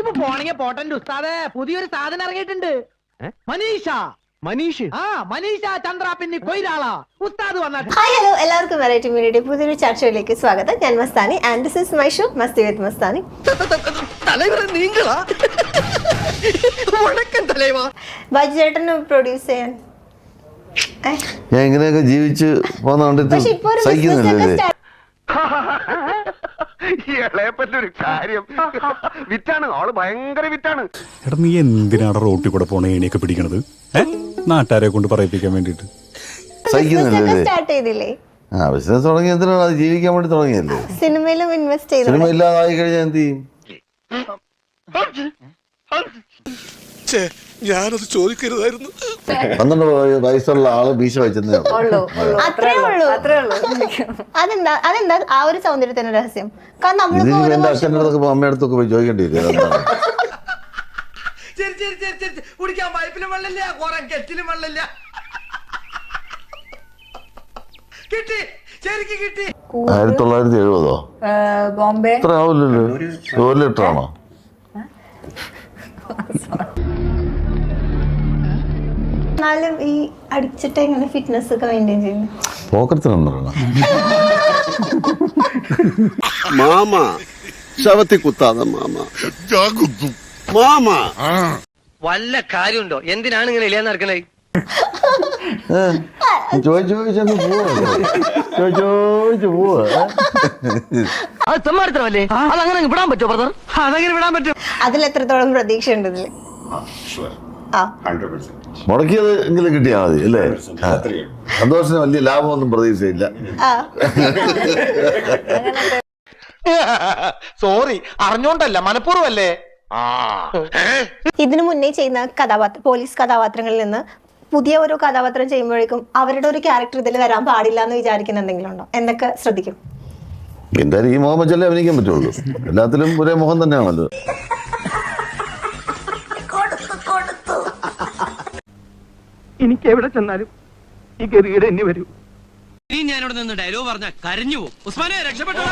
ഇനിയിപ്പോ പോണെങ്കിൽ പോട്ടന്റെ ഉസ്താദെ പുതിയൊരു സാധനം ഇറങ്ങിയിട്ടുണ്ട്. മനീഷ മനീഷ ചന്ദ്ര പിന്നെ കൊയിലാളാ ഉസ്താദ് വന്നിട്ട്. ഹായ് ഹലോ, എല്ലാവർക്കും വെറൈറ്റി മീഡിയയുടെ പുതിയൊരു ചർച്ചയിലേക്ക് സ്വാഗതം. ഞാൻ Mastani and this is my show Masti with Mastani. Baiju ചേട്ടന് പ്രൊഡ്യൂസ് ചെയ്യാൻ ഞാൻ ഇങ്ങനെയൊക്കെ ജീവിച്ച് പോന്ന കണ്ടിട്ട് സഹിക്കുന്നില്ലേ? ഇളയപ്പറ്റൊരു കാര്യം വിറ്റാണ്, ആള് ഭയങ്കര വിറ്റാണ്. എടാ നീ എന്തിനാണ് റോട്ടിൽ കൂടെ പോണ ഏണിയൊക്കെ പിടിക്കണത്? നാട്ടുകാരെ കൊണ്ട് പറയിപ്പിക്കാൻ വേണ്ടിട്ട് സഹിക്കുന്നില്ലേ? സ്റ്റാർട്ട് ചെയ്തില്ലേ? ബിസിനസ് തുടങ്ങി എന്തിനാണ്? അത് ജീവിക്കാൻ വേണ്ടി തുടങ്ങിയല്ലേ? സിനിമയിലും ഇൻവെസ്റ്റ് ചെയ്തു. സിനിമ ഇല്ലാതായി കഴിഞ്ഞാൽ എന്ത് ചെയ്യും? ഞാനത് ചോദിക്കരുതായിരുന്നു. 12 വയസ്സുള്ള ആള് ഭീഷ വെച്ചെന്നേ അത്രേ ഉള്ളൂ. അതെന്താ ആ ഒരു സൗന്ദര്യത്തിന്റെ രഹസ്യം? കാരണം നമ്മളിപ്പോ എന്റെ അച്ഛൻ്റെ അടുത്തൊക്കെ അമ്മയുടെ അടുത്തൊക്കെ പോയി ചോദിക്കേണ്ടി വരും. എന്താണ് കുടിക്കാൻ പൈപ്പിലും വെള്ളമില്ല, കുറെ കെറ്റിലും വെള്ളമില്ല. കിട്ടി, ശരിക്കും കിട്ടി. 1970 ബോംബെ ഇത്ര ആവില്ലല്ലോ. 1 ലിറ്റർ ആണോ? എന്നാലും ഈ അടിച്ചിട്ട് എങ്ങനെ ഫിറ്റ്നസ് ഒക്കെ മെയിൻറ്റെയിൻ ചെയ്യുന്നു? പോക്കറ്റിനുണ്ടോ? മാമ ശവത്തി കുത്താതെ മാമ മാമ വല്ല കാര്യമുണ്ടോ? എന്തിനാണ് ഇങ്ങനെ ഇല്ലാന്ന് നടക്കണേ? ചോദിച്ചങ്ങ് ചോദിച്ചു പോവാ. അത് തെമ്മാടിത്തരമല്ലേ? അതങ്ങനെ വിടാൻ പറ്റുമോ ബ്രദർ? അതങ്ങനെ വിടാൻ പറ്റും? അതിൽ എത്രത്തോളം പ്രതീക്ഷ ഉണ്ട് ഇതില്? മുടക്കിയത് എങ്കിലും കിട്ടിയാൽ മതി അല്ലേ? സന്തോഷത്തിന് വലിയ ലാഭമൊന്നും പ്രതീക്ഷയില്ല. സോറി, അറിഞ്ഞോണ്ടല്ല, മനഃപൂർവ്വല്ലേ. ഇതിനു മുന്നേ ചെയ്യുന്ന പോലീസ് കഥാപാത്രങ്ങളിൽ നിന്ന് പുതിയ ഒരു കഥാപാത്രം ചെയ്യുമ്പോഴേക്കും അവരുടെ ഒരു ക്യാരക്ടർ ഇതിൽ വരാൻ പാടില്ല എന്ന് വിചാരിക്കുന്ന എന്തെങ്കിലും ഉണ്ടോ? എന്തൊക്കെ ശ്രദ്ധിക്കും? എന്തായാലും ഈ മുഖം വെച്ചല്ലേ അഭിനയിക്കാൻ പറ്റുള്ളൂ. എല്ലാത്തിലും ഒരേ മുഖം തന്നെയാണല്ലോ. എനിക്ക് എവിടെ ചെന്നാലും ഈ ഗതികേട് എന്നെ വരൂ. ഞാനിവിടെ നിന്ന് ഡയലോഗ് പറഞ്ഞ കരഞ്ഞു പോകും. ഉസ്മാനെ രക്ഷപ്പെട്ടോ.